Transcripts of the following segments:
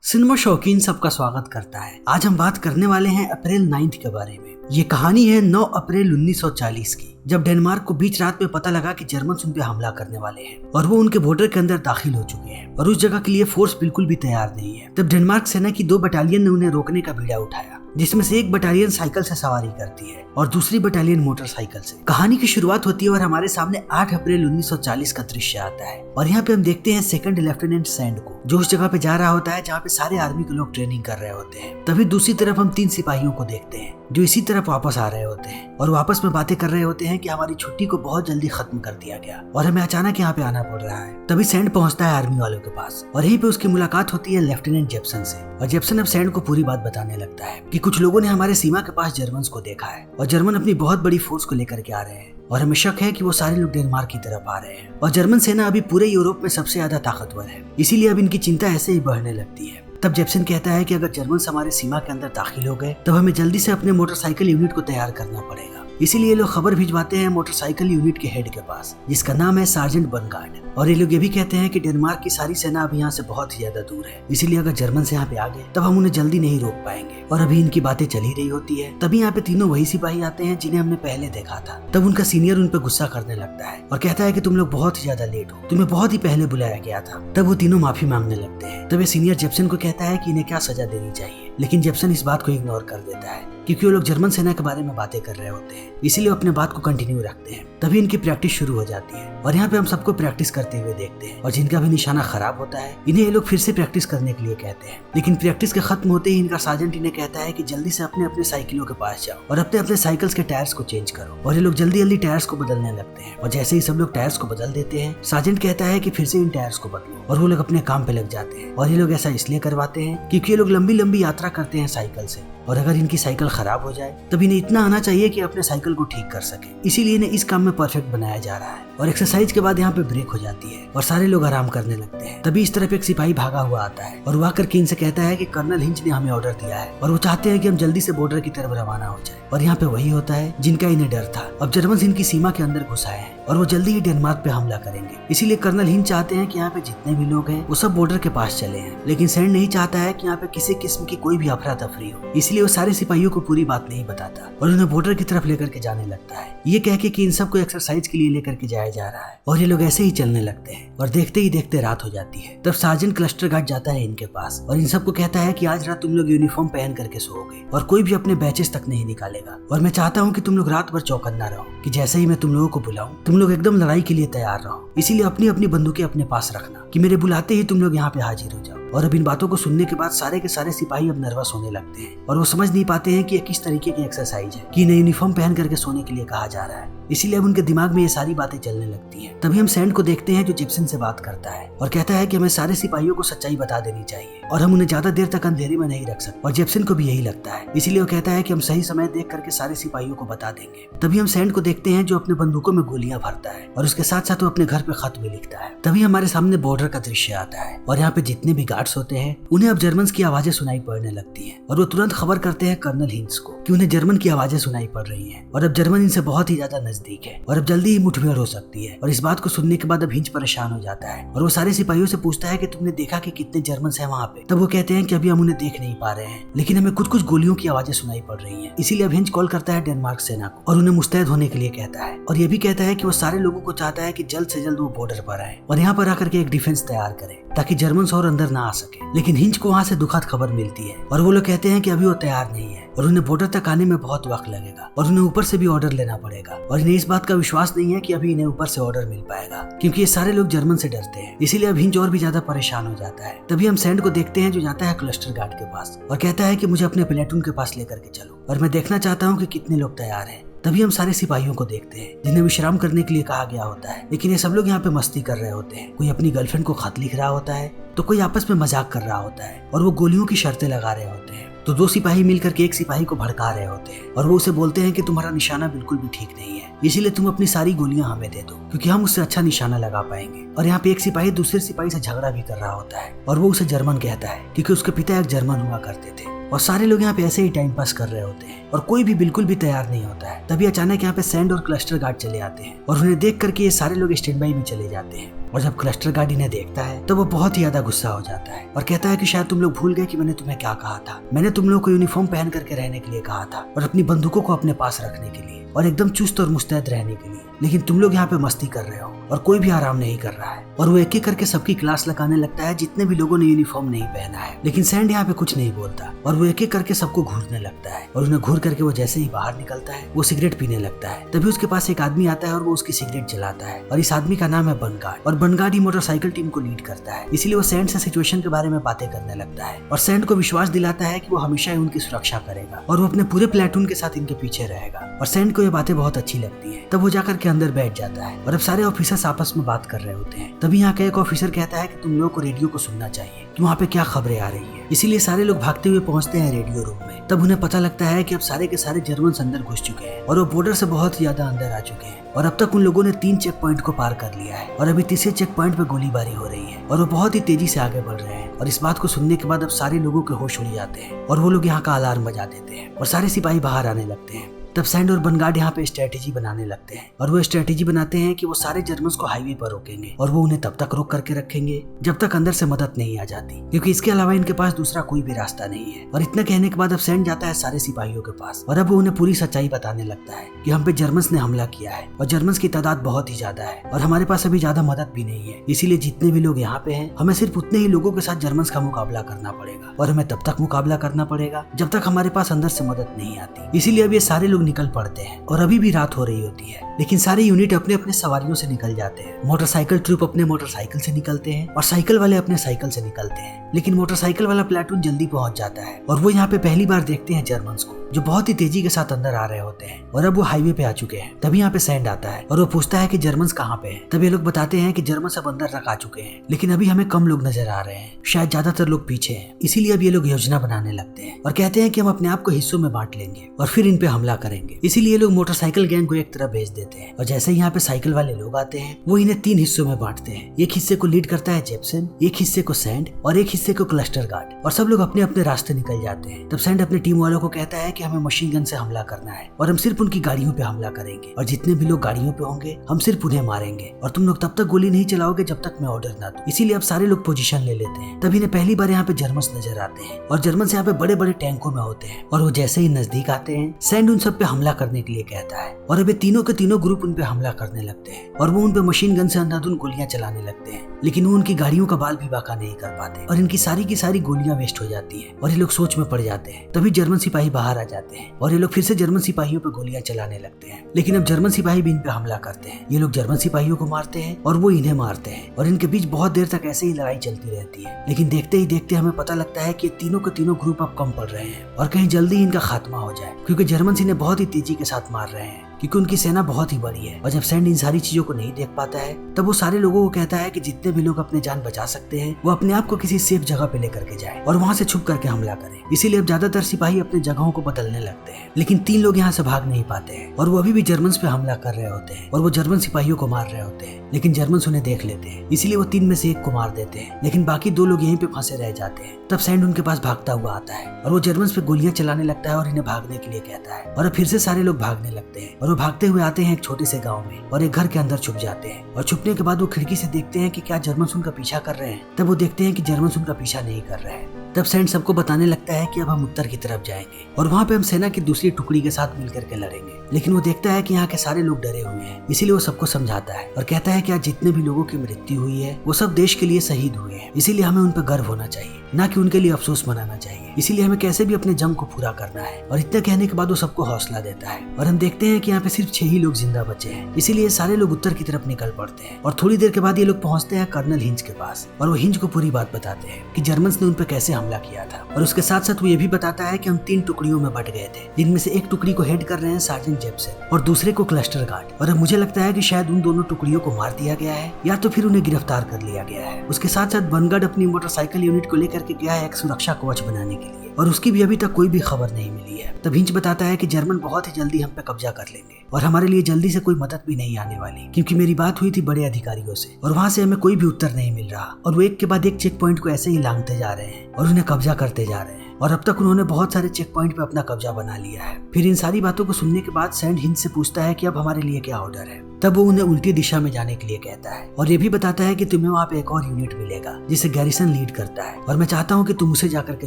Cinema शौकीन सबका स्वागत करता है। आज हम बात करने वाले हैं अप्रैल 9 के बारे में। ये कहानी है 9 अप्रैल 1940 की, जब डेनमार्क को बीच रात में पता लगा कि जर्मन उन पे हमला करने वाले हैं और वो उनके बॉर्डर के अंदर दाखिल हो चुके हैं और उस जगह के लिए फोर्स बिल्कुल भी तैयार नहीं है। तब डेनमार्क सेना की 2 बटालियन ने उन्हें रोकने का बीड़ा उठाया, जिसमें से एक बटालियन साइकिल से सवारी करती है और दूसरी बटालियन मोटरसाइकिल से। कहानी की शुरुआत होती है और हमारे सामने 8 अप्रैल 1940 का दृश्य आता है और यहाँ पे हम देखते हैं सेकंड लेफ्टिनेंट सैंड को, जो उस जगह पे जा रहा होता है जहाँ पे सारे आर्मी के लोग ट्रेनिंग कर रहे होते हैं। तभी दूसरी तरफ हम 3 सिपाहियों को देखते हैं जो इसी तरफ वापस आ रहे होते हैं और वापस में बातें कर रहे होते हैं कि हमारी छुट्टी को बहुत जल्दी खत्म कर दिया गया और हमें अचानक यहाँ पे आना पड़ रहा है। तभी सैंड पहुंचता है आर्मी वालों के पास और यहीं पे उसकी मुलाकात होती है लेफ्टिनेंट जेप्सन से और जेप्सन अब सैंड को पूरी बात बताने लगता है कि कुछ लोगों ने हमारे सीमा के पास जर्मन को देखा है और जर्मन अपनी बहुत बड़ी फोर्स को लेकर के आ रहे हैं और हमें शक है कि वो सारे लोग डेनमार्क की तरफ आ रहे हैं और जर्मन सेना अभी पूरे यूरोप में सबसे ज्यादा ताकतवर है, इसीलिए अब इनकी चिंता ऐसे ही बढ़ने लगती है। तब जेप्सन कहता है कि अगर जर्मन हमारे सीमा के अंदर दाखिल हो गए तब हमें जल्दी से अपने मोटरसाइकिल यूनिट को तैयार करना पड़ेगा। इसीलिए लोग खबर भिजवाते हैं मोटरसाइकिल यूनिट के हेड के पास, जिसका नाम है सार्जेंट बर्नगार्ड, और ये लोग ये भी कहते हैं कि डेनमार्क की सारी सेना अब यहाँ से बहुत ही ज्यादा दूर है, इसीलिए अगर जर्मन से यहाँ पे आ गए तब हम उन्हें जल्दी नहीं रोक पाएंगे। और अभी इनकी बातें चल ही रही होती है, तभी यहाँ पे तीनों वही सिपाही आते हैं जिन्हें हमने पहले देखा था। तब उनका सीनियर उन पे गुस्सा करने लगता है और कहता है कि तुम लोग बहुत ही ज्यादा लेट हो, तुम्हें बहुत ही पहले बुलाया गया था। तब वो तीनों माफी मांगने लगते हैं। तब ये सीनियर जेप्सन को कहता है कि इन्हें क्या सजा देनी चाहिए, लेकिन जेप्सन इस बात को इग्नोर कर देता है क्योंकि वो लोग जर्मन सेना के बारे में बातें कर रहे होते हैं, इसीलिए अपने बात को कंटिन्यू रखते हैं। तभी इनकी प्रैक्टिस शुरू हो जाती है और यहाँ पे हम सबको प्रैक्टिस करते हुए देखते हैं और जिनका भी निशाना खराब होता है इन्हें ये लोग फिर से प्रैक्टिस करने के लिए कहते हैं। लेकिन प्रैक्टिस के खत्म होते ही इनका सार्जेंट इन्हें कहता है कि जल्दी से अपने अपने साइकिलों के पास जाओ और अपने अपने साइकिल्स के टायर्स को चेंज करो। और ये लोग जल्दी जल्दी टायर्स को बदलने लगते हैं और जैसे ही सब लोग टायर्स को बदल देते हैं, सार्जेंट कहता है कि फिर से इन टायर्स को बदलो और वो लोग अपने काम पे लग जाते हैं। और ये लोग ऐसा इसलिए करवाते हैं क्योंकि ये लोग लंबी लंबी यात्रा करते हैं साइकिल से और अगर इनकी साइकिल खराब हो जाए तब इन्हें इतना आना चाहिए कि अपने साइकिल को ठीक कर सके, इसीलिए इन्हें इस काम में परफेक्ट बनाया जा रहा है। और एक्सरसाइज के बाद यहाँ पे ब्रेक हो जाती है और सारे लोग आराम करने लगते हैं। तभी इस तरफ एक सिपाही भागा हुआ आता है और वो आकर के इनसे कहता है कि कर्नल हिंच ने हमें ऑर्डर दिया है और वो चाहते हैं कि हम जल्दी से बॉर्डर की तरफ रवाना हो जाए। और यहाँ पे वही होता है जिनका इन्हें डर था। अब जर्मन इनकी सीमा के अंदर घुस आए हैं और वो जल्दी ही डेनमार्क पे हमला करेंगे, इसीलिए कर्नल हिंच चाहते हैं कि यहाँ पे जितने भी लोग हैं वो सब बॉर्डर के पास चले हैं। लेकिन सैंड नहीं चाहता है कि यहाँ पे किसी किस्म की कोई भी अफरा तफरी हो, इसलिए वो सारे सिपाहियों को पूरी बात नहीं बताता और उन्हें बॉर्डर की तरफ लेकर के जाने लगता है, ये कह के कि इन सबको एक्सरसाइज के लिए लेकर के जाया जा रहा है। और ये लोग ऐसे ही चलने लगते हैं और देखते ही देखते रात हो जाती है। तब सार्जेंट क्लस्टर गार्ड जाता है इनके पास और इन सबको कहता है कि आज रात तुम लोग यूनिफॉर्म पहन करके सोओगे और कोई भी अपने बैचेस तक नहीं निकालेगा। और मैं चाहता हूँ कि तुम लोग रात भर चौकन्ना रहो कि जैसे ही मैं तुम लोगों को बुलाऊं तुम लोग एकदम लड़ाई के लिए तैयार रहो, इसीलिए अपनी अपनी बंदूकें अपने पास रखना कि मेरे बुलाते ही तुम लोग यहाँ पे हाजिर हो जाओ। और अब इन बातों को सुनने के बाद सारे के सारे सिपाही अब नर्वस होने लगते हैं और वो समझ नहीं पाते हैं कि ये किस तरीके की एक्सरसाइज है कि इन्हें यूनिफॉर्म पहन करके सोने के लिए कहा जा रहा है, इसीलिए अब उनके दिमाग में ये सारी बातें चलने लगती हैं। तभी हम सैंड को देखते हैं जो जेप्सन से बात करता है और कहता है कि हमें सारे सिपाहियों को सच्चाई बता देनी चाहिए और हम उन्हें ज्यादा देर तक अंधेरे में नहीं रख सकते। और जेप्सन को भी यही लगता है, इसीलिए वो कहता है कि हम सही समय देख करके सारे सिपाहियों को बता देंगे। तभी हम सैंड को देखते हैं जो अपने बंदूकों में गोलियां भरता है और उसके साथ साथ वो अपने घर पे खत भी लिखता है। तभी हमारे सामने बॉर्डर का दृश्य आता है और यहाँ पे जितने भी गार्ड्स होते हैं उन्हें अब जर्मन की आवाजें सुनाई पड़ने लगती हैं और वो तुरंत खबर करते हैं कर्नल हिंच को कि उन्हें जर्मन की आवाजें सुनाई पड़ रही हैं और अब जर्मन इनसे बहुत ही ज्यादा नजदीक है और अब जल्दी ही मुठभेड़ हो सकती है। और इस बात को सुनने के बाद अब हिंच परेशान हो जाता है और वो सारे सिपाहियों से पूछता है कि तुमने देखा कि कितने जर्मन हैं वहाँ पे। तब वो कहते हैं कि अभी हम उन्हें देख नहीं पा रहे हैं, लेकिन हमें कुछ गोलियों की आवाजें सुनाई पड़ रही हैं, इसीलिए अब हिंच कॉल करता है डेनमार्क सेना को और उन्हें मुस्तैद होने के लिए कहता है और ये भी कहता है कि वो सारे लोगों को चाहता है कि जल्द से जल्द वो बॉर्डर पर आए और यहाँ पर आकर के एक डिफेंस तैयार करें ताकि जर्मन और अंदर ना आ सके। लेकिन हिंच को वहाँ से दुखद खबर मिलती है और वो लोग कहते हैं कि अभी वो तैयार नहीं है और उन्हें बॉर्डर तक आने में बहुत वक्त लगेगा और उन्हें ऊपर से भी ऑर्डर लेना पड़ेगा और इन्हें इस बात का विश्वास नहीं है कि अभी इन्हें ऊपर से ऑर्डर मिल पाएगा क्योंकि ये सारे लोग जर्मन से डरते हैं, इसीलिए अब हिंच और भी ज्यादा परेशान हो जाता है। तभी हम सैंड को देखते हैं जो जाता है क्लस्टर गार्ड के पास और कहता है कि मुझे अपने प्लेटून के पास लेकर के चलो और मैं देखना चाहता हूँ कि कितने लोग तैयार हैं। तभी हम सारे सिपाहियों को देखते हैं जिन्हें विश्राम करने के लिए कहा गया होता है, लेकिन ये सब लोग यहाँ पे मस्ती कर रहे होते हैं। कोई अपनी गर्लफ्रेंड को खत लिख रहा होता है तो कोई आपस में मजाक कर रहा होता है और वो गोलियों की शर्तें लगा रहे होते हैं। तो 2 सिपाही मिलकर के एक सिपाही को भड़का रहे होते हैं और वो उसे बोलते हैं कि तुम्हारा निशाना बिल्कुल भी ठीक नहीं है, इसीलिए तुम अपनी सारी गोलियां हमें दे दो क्योंकि हम उससे अच्छा निशाना लगा पाएंगे। और यहाँ पे एक सिपाही दूसरे सिपाही से झगड़ा भी कर रहा होता है और वो उसे जर्मन कहता है क्योंकि उसके पिता एक जर्मन हुआ करते थे। और सारे लोग यहाँ पे ऐसे ही टाइम पास कर रहे होते हैं और कोई भी बिल्कुल भी तैयार नहीं होता है। तभी अचानक यहाँ पे सैंड और क्लस्टर गार्ड चले आते हैं और उन्हें देख करके ये सारे लोग स्टैंड बाई में चले जाते हैं। और जब क्लस्टर गार्ड इन्हें देखता है तो वो बहुत ही ज्यादा गुस्सा हो जाता है और कहता है कि शायद तुम लोग भूल गए कि मैंने तुम्हें क्या कहा था। मैंने तुम लोगों को यूनिफॉर्म पहन करके रहने के लिए कहा था और अपनी बंदूकों को अपने पास रखने के लिए और एकदम चुस्त और मुस्तैद रहने के लिए, लेकिन तुम लोग यहाँ पे मस्ती कर रहे हो और कोई भी आराम नहीं कर रहा है। और वो एक एक करके सबकी क्लास लगाने लगता है जितने भी लोगों ने यूनिफॉर्म नहीं पहना है, लेकिन सैंड यहाँ पे कुछ नहीं बोलता और वो एक एक करके सबको घूरने लगता है। और उन्हें घूर करके वो जैसे ही बाहर निकलता है वो सिगरेट पीने लगता है। तभी उसके पास एक आदमी आता है और वो उसकी सिगरेट जलाता है और इस आदमी का नाम है बर्नगार्ड और बर्नगार्ड ही मोटरसाइकिल टीम को लीड करता है, इसीलिए वो सैंड से सिचुएशन के बारे में बातें करने लगता है और सैंड को विश्वास दिलाता है कि वो हमेशा ही उनकी सुरक्षा करेगा और वो अपने पूरे प्लेटून के साथ इनके पीछे रहेगा। और सैंड को ये बातें बहुत अच्छी लगती है। तब वो जाकर के अंदर बैठ जाता है और अब सारे ऑफिसर्स आपस में बात कर रहे होते हैं। तभी यहाँ का एक ऑफिसर कहता है कि तुम लोगों को रेडियो को सुनना चाहिए कि वहाँ पे क्या खबरें आ रही है। इसीलिए सारे लोग भागते हुए पहुंचते हैं रेडियो रूम में। तब उन्हें पता लगता है कि अब सारे के सारे जर्मन्स अंदर घुस चुके हैं और वो बॉर्डर से बहुत ज्यादा अंदर आ चुके हैं और अब तक उन लोगों ने 3 चेक पॉइंट को पार कर लिया है और अभी तीसरे चेक पॉइंट पे गोलीबारी हो रही है और वो बहुत ही तेजी से आगे बढ़ रहे हैं। और इस बात को सुनने के बाद अब सारे लोगों के होश उड़ जाते हैं और वो लोग यहाँ का अलार्म बजा देते हैं और सारे सिपाही बाहर आने लगते हैं। तब सैंड और बर्नगार्ड यहाँ पे स्ट्रेटेजी बनाने लगते हैं और वो स्ट्रेटेजी बनाते हैं कि वो सारे जर्मन्स को हाईवे पर रोकेंगे और वो उन्हें तब तक रोक करके रखेंगे जब तक अंदर से मदद नहीं आ जाती, क्योंकि इसके अलावा इनके पास दूसरा कोई भी रास्ता नहीं है। और इतना कहने के बाद अब सैंड जाता है सारे सिपाहियों के पास और अब वो उन्हें पूरी सच्चाई बताने लगता है कि हम पे जर्मन्स ने हमला किया है और जर्मन्स की तादाद बहुत ही ज्यादा है और हमारे पास अभी ज्यादा मदद भी नहीं है, इसीलिए जितने भी लोग यहाँ पे हैं हमें सिर्फ उतने ही लोगों के साथ जर्मन्स का मुकाबला करना पड़ेगा और हमें तब तक मुकाबला करना पड़ेगा जब तक हमारे पास अंदर से मदद नहीं आती। इसीलिए अब ये सारे लोग निकल पड़ते हैं और अभी भी रात हो रही होती है, लेकिन सारे यूनिट अपने अपने सवारियों से निकल जाते हैं। मोटरसाइकिल ट्रूप अपने मोटरसाइकिल से निकलते हैं और साइकिल वाले अपने साइकिल से निकलते हैं, लेकिन मोटरसाइकिल वाला प्लाटून जल्दी पहुंच जाता है और वो यहाँ पे पहली बार देखते हैं जर्मन्स को जो बहुत ही तेजी के साथ अंदर आ रहे होते हैं और अब वो हाईवे पे आ चुके हैं। तभी यहाँ पे सैंड आता है और वो पूछता है कि जर्मन्स कहाँ पे हैं। तभी ये लोग बताते हैं कि जर्मन्स अब अंदर तक आ चुके हैं, लेकिन अभी हमें कम लोग नजर आ रहे हैं, शायद ज्यादातर लोग पीछे हैं। इसीलिए अब ये लोग योजना बनाने लगते हैं और कहते हैं कि हम अपने आप को हिस्सों में बांट लेंगे और फिर इन पे हमला करेंगे। इसीलिए लोग मोटरसाइकिल गैंग को एक तरफ भेज देते हैं और जैसे ही यहाँ पे साइकिल वाले लोग आते हैं वो इन्हें 3 हिस्सों में बांटते हैं। एक हिस्से को लीड करता है जेप्सन, एक हिस्से को सैंड और एक हिस्से को क्लस्टर गार्ड और सब लोग अपने अपने रास्ते निकल जाते हैं। तब सैंड अपनी टीम वालों को कहता है कि हमें मशीन गन से हमला करना है और हम सिर्फ उनकी गाड़ियों पे हमला करेंगे और जितने भी लोग गाड़ियों पे होंगे हम सिर्फ उन्हें मारेंगे और तुम लोग तब तक गोली नहीं चलाओगे जब तक मैं ऑर्डर ना दूं। इसीलिए अब सारे लोग पोजीशन ले लेते हैं। तभी इन्हें पहली बार यहाँ पे जर्मन्स नजर आते हैं और जर्मन्स यहाँ पे बड़े बड़े टैंकों में होते हैं और वो जैसे ही नजदीक आते हैं सैंड उन सब पे हमला करने के लिए कहता है और अब तीनों के तीनों ग्रुप उन पे हमला करने लगते हैं और वो उन पे मशीन गन से अंधाधुन गोलियां चलाने लगते हैं, लेकिन वो उनकी गाड़ियों का बाल भी बाका नहीं कर पाते और इनकी सारी की सारी गोलियां वेस्ट हो जाती हैं और ये लोग सोच में पड़ जाते हैं। तभी जर्मन सिपाही बाहर आ जाते हैं और ये लोग फिर से जर्मन सिपाहियों पे गोलियां चलाने लगते हैं, लेकिन अब जर्मन सिपाही भी इन पे हमला करते हैं। ये लोग जर्मन सिपाहियों को मारते हैं और वो इन्हें मारते हैं और इनके बीच बहुत देर तक ऐसे ही लड़ाई चलती रहती है, लेकिन देखते ही देखते हमें पता लगता है कि तीनों के तीनों ग्रुप अब कम पड़ रहे हैं और कहीं जल्दी इनका खात्मा हो जाए, क्योंकि जर्मन इन्हें बहुत ही तेजी के साथ मार रहे हैं क्योंकि उनकी सेना बहुत ही बड़ी है। और जब सैंड इन सारी चीजों को नहीं देख पाता है तब वो सारे लोगों को कहता है कि जितने भी लोग अपने जान बचा सकते हैं वो अपने आप को किसी सेफ जगह पे लेकर के जाए और वहाँ से छुप करके हमला करें। इसीलिए अब ज्यादातर सिपाही अपने जगहों को बदलने लगते हैं, लेकिन 3 लोग यहाँ से भाग नहीं पाते हैं और वो अभी भी जर्मन्स पे हमला कर रहे होते हैं और वो जर्मन सिपाहियों को मार रहे होते हैं, लेकिन जर्मन्स उन्हें देख लेते हैं। इसीलिए वो 3 में से 1 को मार देते हैं, लेकिन बाकी 2 लोग यहीं पे फंसे रह जाते हैं। तब सैंड उनके पास भागता हुआ आता है और वो जर्मन्स पे गोलियां चलाने लगता है और इन्हें भागने के लिए कहता है और अब फिर से सारे लोग भागने लगते हैं और वो भागते हुए आते हैं एक छोटे से गांव में और एक घर के अंदर छुप जाते हैं और छुपने के बाद वो खिड़की से देखते हैं कि क्या जर्मन्स उनका पीछा कर रहे हैं। तब वो देखते हैं कि जर्मन्स उनका पीछा नहीं कर रहे हैं। तब सैंड सबको बताने लगता है कि अब हम उत्तर की तरफ जाएंगे और वहाँ पे हम सेना की दूसरी टुकड़ी के साथ मिलकर के लड़ेंगे, लेकिन वो देखता है कि यहाँ के सारे लोग डरे हुए हैं, इसीलिए वो सबको समझाता है और कहता है कि आज जितने भी लोगों की मृत्यु हुई है वो सब देश के लिए शहीद हुए हैं, इसीलिए हमें उन पर गर्व होना चाहिए, ना कि उनके लिए अफसोस मनाना चाहिए। इसीलिए हमें कैसे भी अपने जंग को पूरा करना है। और इतना कहने के बाद वो सबको हौसला देता है और हम देखते हैं कि यहाँ पे सिर्फ 6 ही लोग जिंदा बचे हैं, इसीलिए सारे लोग उत्तर की तरफ निकल पड़ते हैं और थोड़ी देर के बाद ये लोग पहुंचते हैं कर्नल हिंज के पास और वो हिंज को पूरी बात बताते हैं कि जर्मन्स ने उन पे कैसे हमला किया था और उसके साथ साथ वो ये भी बताता है कि हम 3 टुकड़ियों में बट गए थे, जिनमें से एक टुकड़ी को हेड कर रहे हैं सार्जेंट जेप्सन और दूसरे को क्लस्टर गार्ड। और अब मुझे लगता है कि शायद उन दोनों टुकड़ियों को मार दिया गया है या तो फिर उन्हें गिरफ्तार कर लिया गया है। उसके साथ साथ बर्नगार्ड अपनी मोटरसाइकिल यूनिट को लेकर के गया है एक सुरक्षा कवच बनाने के लिए और उसकी भी अभी तक कोई भी खबर नहीं मिली है। तब हिंच बताता है कि जर्मन बहुत ही जल्दी हम पे कब्जा कर लेंगे और हमारे लिए जल्दी से कोई मदद भी नहीं आने वाली, क्योंकि मेरी बात हुई थी बड़े अधिकारियों से और वहाँ से हमें कोई भी उत्तर नहीं मिल रहा और वो एक के बाद एक चेक पॉइंट को ऐसे ही लांघते जा रहे हैं और उन्हें कब्जा करते जा रहे हैं और अब तक उन्होंने बहुत सारे चेक पॉइंट पे अपना कब्जा बना लिया है। फिर इन सारी बातों को सुनने के बाद सैंड हिंच से पूछता है कि अब हमारे लिए क्या ऑर्डर है। तब वो उन्हें उल्टी दिशा में जाने के लिए कहता है और ये भी बताता है कि तुम्हें वहाँ पे एक और यूनिट मिलेगा जिसे गैरिसन लीड करता है और मैं चाहता हूँ कि तुम उसे जाकर के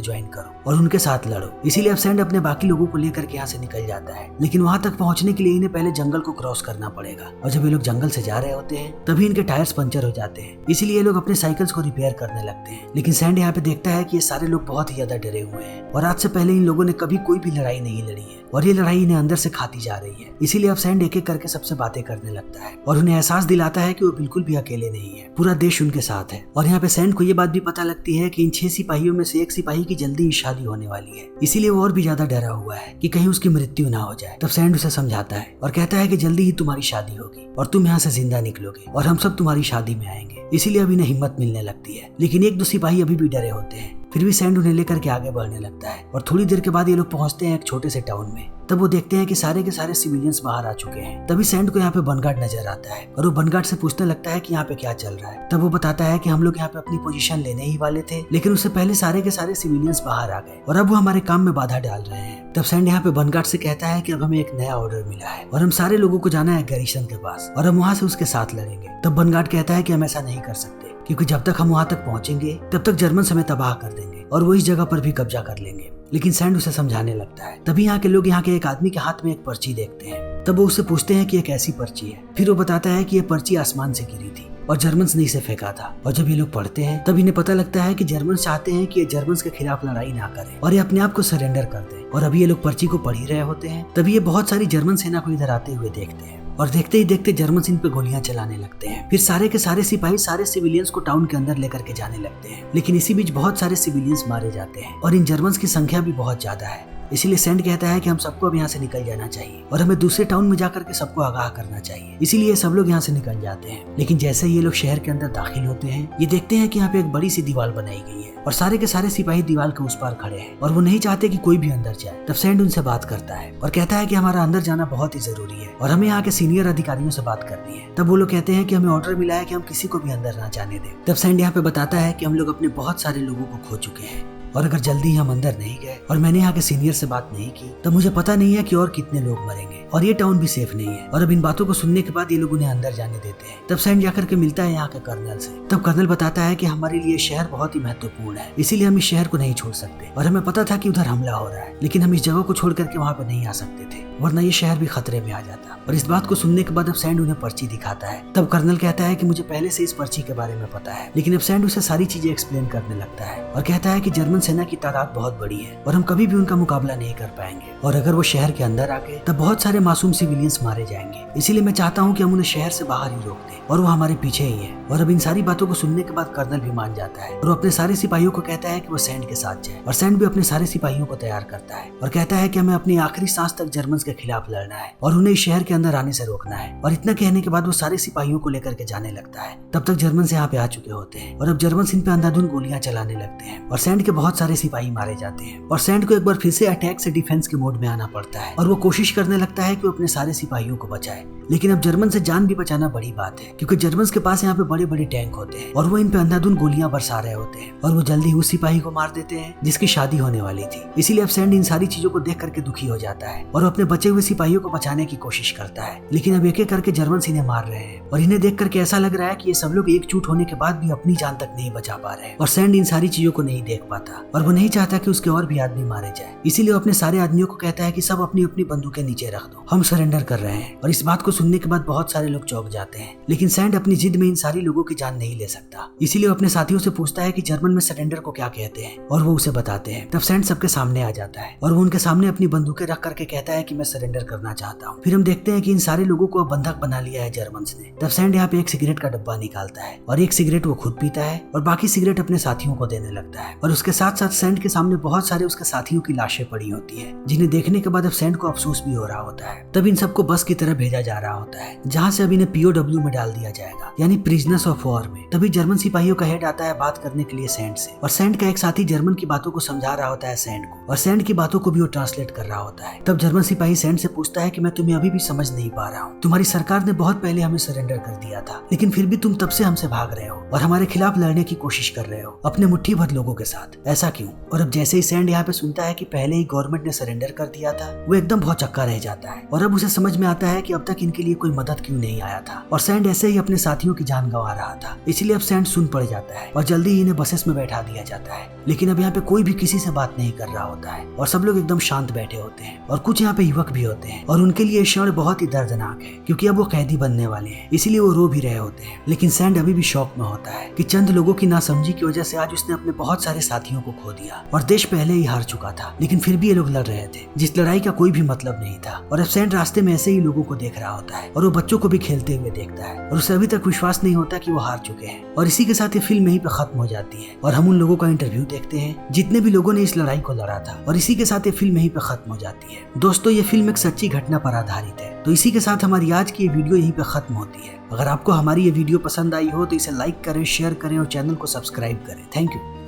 ज्वाइन करो और उनके साथ लड़ो। इसीलिए अब सैंड अपने बाकी लोगों को लेकर के यहाँ से निकल जाता है, लेकिन वहाँ तक पहुँचने के लिए इन्हें पहले जंगल को क्रॉस करना पड़ेगा और जब ये लोग जंगल से जा रहे होते हैं तभी इनके टायर्स पंचर हो जाते हैं। इसीलिए ये लोग अपने साइकिल्स को रिपेयर करने लगते हैं, लेकिन सैंड यहाँ पे देखता है कि ये सारे लोग बहुत ही ज्यादा डरे हुए हैं और आज से पहले इन लोगों ने कभी कोई भी लड़ाई नहीं लड़ी है और ये लड़ाई इन्हें अंदर से खाती जा रही है। इसीलिए अब सैंड एक एक करके सबसे बातें करने लगता है और उन्हें एहसास दिलाता है कि वो बिल्कुल भी अकेले नहीं है, पूरा देश उनके साथ है। और यहाँ पे सैंड को ये बात भी पता लगती है कि इन 6 सिपाहियों में से एक सिपाही की जल्दी ही शादी होने वाली है, इसीलिए वो और भी ज्यादा डरा हुआ है कि कहीं उसकी मृत्यु ना हो जाए। तब सैंड उसे समझाता है और कहता है कि जल्दी ही तुम्हारी शादी होगी और तुम यहाँ से जिंदा निकलोगे और हम सब तुम्हारी शादी में आएंगे। इसीलिए अब इन्हें हिम्मत मिलने लगती है, लेकिन 1-2 सिपाही अभी भी डरे होते हैं। फिर भी सैंड उन्हें लेकर के आगे बढ़ने लगता है और थोड़ी देर के बाद ये लोग पहुंचते हैं एक छोटे से टाउन में। तब वो देखते हैं कि सारे के सारे सिविलियंस बाहर आ चुके हैं। तभी सैंड को यहाँ पे बनगार्ड नजर आता है और वो बनगार्ड से पूछने लगता है कि यहाँ पे क्या चल रहा है। तब वो बताता है कि हम लोग यहाँ पे अपनी पोजीशन लेने ही वाले थे, लेकिन उससे पहले सारे के सारे सिविलियंस बाहर आ गए और अब वो हमारे काम में बाधा डाल रहे हैं। तब सैंड यहाँ पे बनगार्ड से कहता है कि अब हमें एक नया ऑर्डर मिला है और हम सारे लोगों को जाना है गैरिसन के पास और हम वहाँ से उसके साथ लड़ेंगे। तब बनगार्ड कहता है कि हम ऐसा नहीं कर सकते, क्योंकि जब तक हम वहाँ तक पहुँचेंगे तब तक जर्मन हमें तबाह कर देंगे और वो इस जगह पर भी कब्जा कर लेंगे। लेकिन सैंड उसे समझाने लगता है। तभी यहाँ के लोग यहाँ के एक आदमी के हाथ में एक पर्ची देखते हैं। तब वो उससे पूछते हैं कि ये कैसी पर्ची है। फिर वो बताता है कि ये पर्ची आसमान से गिरी थी और जर्मन्स ने इसे फेंका था। और जब ये लोग पढ़ते हैं तब इन्हें पता लगता है कि जर्मन्स चाहते हैं कि ये जर्मन्स के खिलाफ लड़ाई ना करें और ये अपने आप को सरेंडर कर दें। और अभी ये लोग पर्ची को पढ़ ही रहे होते हैं तभी ये बहुत सारी जर्मन सेना को इधर आते हुए देखते हैं और देखते ही देखते जर्मन इन पे गोलियां चलाने लगते हैं। फिर सारे के सारे सिपाही सारे सिविलियंस को टाउन के अंदर लेकर के जाने लगते हैं, लेकिन इसी बीच बहुत सारे सिविलियंस मारे जाते हैं और इन जर्मन्स की संख्या भी बहुत ज्यादा है। इसीलिए सैंड कहता है कि हम सबको अब यहाँ से निकल जाना चाहिए और हमें दूसरे टाउन में जाकर के सबको आगाह करना चाहिए। इसीलिए सब लोग यहाँ से निकल जाते हैं। लेकिन जैसे ही ये लोग शहर के अंदर दाखिल होते हैं ये देखते हैं कि यहाँ पे एक बड़ी सी दीवार बनाई गई है और सारे के सारे सिपाही दीवार के उस पार खड़े हैं और वो नहीं चाहते कि कोई भी अंदर जाए। तब सैंड उनसे बात करता है और कहता है कि हमारा अंदर जाना बहुत ही जरूरी है और हमें यहाँ के सीनियर अधिकारियों से बात करनी है। तब वो लोग कहते हैं कि हमें ऑर्डर मिला है कि हम किसी को भी अंदर ना जाने दें। तब सैंड यहाँ पे बताता है कि हम लोग अपने बहुत सारे लोगों को खो चुके हैं और अगर जल्दी हम अंदर नहीं गए और मैंने यहाँ के सीनियर से बात नहीं की तो मुझे पता नहीं है कि और कितने लोग मरेंगे और ये टाउन भी सेफ नहीं है। और अब इन बातों को सुनने के बाद ये लोग उन्हें अंदर जाने देते हैं। तब सैंड जाकर के मिलता है यहाँ के कर्नल से। तब कर्नल बताता है कि हमारे लिए शहर बहुत ही महत्वपूर्ण है, इसीलिए हम इस शहर को नहीं छोड़ सकते और हमें पता था कि उधर हमला हो रहा है, लेकिन हम इस जगह को छोड़ करके वहाँ पे नहीं आ सकते थे वरना ये शहर भी खतरे में आ जाता। और इस बात को सुनने के बाद अब सैंड उन्हें पर्ची दिखाता है। तब कर्नल कहता है कि मुझे पहले से इस पर्ची के बारे में पता है, लेकिन अब सैंड उसे सारी चीजें एक्सप्लेन करने लगता है और कहता है कि जर्मन सेना की तादाद बहुत बड़ी है और हम कभी भी उनका मुकाबला नहीं कर पाएंगे और अगर वो शहर के अंदर आ गए तब बहुत सारे मासूम सिविलियंस मारे जाएंगे। इसीलिए मैं चाहता हूँ कि हम उन्हें शहर से बाहर ही रोक दें और वो हमारे पीछे ही है। और अब इन सारी बातों को सुनने के बाद कर्नल भी मान जाता है और वो अपने सारे सिपाहियों को कहता है कि वो सैंड के साथ जाए और सैंड भी अपने सारे सिपाहियों को तैयार करता है और कहता है कि हमें अपनी आखिरी सांस तक जर्मन के खिलाफ लड़ना है और उन्हें शहर के अंदर आने से रोकना है। और इतना कहने के बाद वो सारे सिपाहियों को लेकर के जाने लगता है। तब तक जर्मन यहाँ पे आ चुके होते हैं और अब जर्मन इन पे अंधाधुंध गोलियां चलाने लगते हैं और सैंड के बहुत सारे सिपाही मारे जाते हैं और सैंड को एक बार फिर से अटैक से डिफेंस के मोड में आना पड़ता है और वो कोशिश करने लगता है कि वो अपने सारे सिपाहियों को बचाए। लेकिन अब जर्मन से जान भी बचाना बड़ी बात है, क्योंकि जर्मन के पास यहाँ पे बड़े बड़े टैंक होते हैं और वो इन पे अंधाधुंध गोलियां बरसा रहे होते हैं और वो जल्दी उस सिपाही को मार देते हैं जिसकी शादी होने वाली थी। इसीलिए अब सैंड इन सारी चीजों को देख करके दुखी हो जाता है और अपने बचे हुए सिपाहियों को बचाने की कोशिश करता है। लेकिन अब एक एक करके जर्मन इन्हें मार रहे हैं और इन्हें देख करके ऐसा लग रहा है कि ये सब लोग एकजुट होने के बाद भी अपनी जान तक नहीं बचा पा रहे हैं और सैंड इन सारी चीजों को नहीं देख पाता और वो नहीं चाहता कि उसके और भी आदमी मारे जाए। इसीलिए वो अपने सारे आदमियों को कहता है कि सब अपनी अपनी बंदूकें नीचे रख दो, हम सरेंडर कर रहे हैं। और इस बात को सुनने के बाद बहुत सारे लोग चौंक जाते हैं, लेकिन सैंड अपनी जिद में इन सारी लोगों की जान नहीं ले सकता। इसीलिए वो अपने साथियों से पूछता है कि जर्मन में सरेंडर को क्या कहते हैं और वो उसे बताते हैं। तब सैंड सबके सामने आ जाता है और वो उनके सामने अपनी बंदूकें रख करके कहता है कि मैं सरेंडर करना चाहता हूँ। फिर हम देखते हैं कि इन सारे लोगों को बंधक बना लिया है जर्मन ने। तब सैंड यहाँ पे एक सिगरेट का डब्बा निकालता है और एक सिगरेट वो खुद पीता है और बाकी सिगरेट अपने साथियों को देने लगता है और उसके साथ साथ सैंड के सामने बहुत सारे उसके साथियों की लाशें पड़ी होती है, जिन्हें देखने के बाद अब सैंड को अफसोस भी हो रहा होता है। तब इन सबको बस की तरफ भेजा जा रहा होता है जहाँ से अब इन्हें POW में डाल दिया जाएगा, यानी प्रिजनर्स ऑफ वॉर में। तभी जर्मन सिपाहियों का हेड आता है बात करने के लिए सैंड से और सैंड का एक साथी जर्मन की बातों को समझा रहा होता है सैंड को और सैंड की बातों को भी वो ट्रांसलेट कर रहा होता है। तब जर्मन सिपाही सैंड से पूछता है कि मैं तुम्हें अभी भी समझ नहीं पा रहा हूँ, तुम्हारी सरकार ने बहुत पहले हमें सरेंडर कर दिया था, लेकिन फिर भी तुम तब से हमसे भाग रहे हो और हमारे खिलाफ लड़ने की कोशिश कर रहे हो अपने मुट्ठी भर लोगों के साथ। ऐसा क्यों? और अब जैसे ही सैंड यहाँ पे सुनता है कि पहले ही गवर्नमेंट ने सरेंडर कर दिया था, वो एकदम बहुत चक्का रह जाता है और अब उसे समझ में आता है कि अब तक इनके लिए कोई मदद क्यों नहीं आया था। और सैंड ऐसे ही अपने साथियों की जान गंवा रहा था, इसलिए अब सैंड सुन पड़ जाता है और जल्दी ही इन्हें बसेस में बैठा दिया जाता है। लेकिन अब यहाँ पे कोई भी किसी से बात नहीं कर रहा होता है और सब लोग एकदम शांत बैठे होते हैं और कुछ यहाँ पे युवक भी होते हैं और उनके लिए क्षण बहुत ही दर्दनाक है क्योंकि अब वो कैदी बनने वाले हैं, इसीलिए वो रो भी रहे होते हैं। लेकिन सैंड अभी भी शौक में होता है कि चंद लोगों की नासमझी की वजह से आज उसने अपने बहुत सारे साथियों को खो दिया और देश पहले ही हार चुका था, लेकिन फिर भी ये लोग लड़ रहे थे जिस लड़ाई का कोई भी मतलब नहीं था। और अब सैंड रास्ते में ऐसे ही लोगों को देख रहा होता है और वो बच्चों को भी खेलते हुए देखता है और उसे अभी तक विश्वास नहीं होता कि वो हार चुके हैं। और इसी के साथ ये फिल्म यहीं पे खत्म हो जाती है और हम उन लोगों का इंटरव्यू देखते हैं जितने भी लोगों ने इस लड़ाई को लड़ा था, और इसी के साथ ये फिल्म यहीं पे खत्म हो जाती है। दोस्तों, ये फिल्म एक सच्ची घटना पर आधारित है। तो इसी के साथ हमारी आज की ये वीडियो यहीं पे खत्म होती है। अगर आपको हमारी ये वीडियो पसंद आई हो तो इसे लाइक करें, शेयर करें और चैनल को सब्सक्राइब करें। Thank you.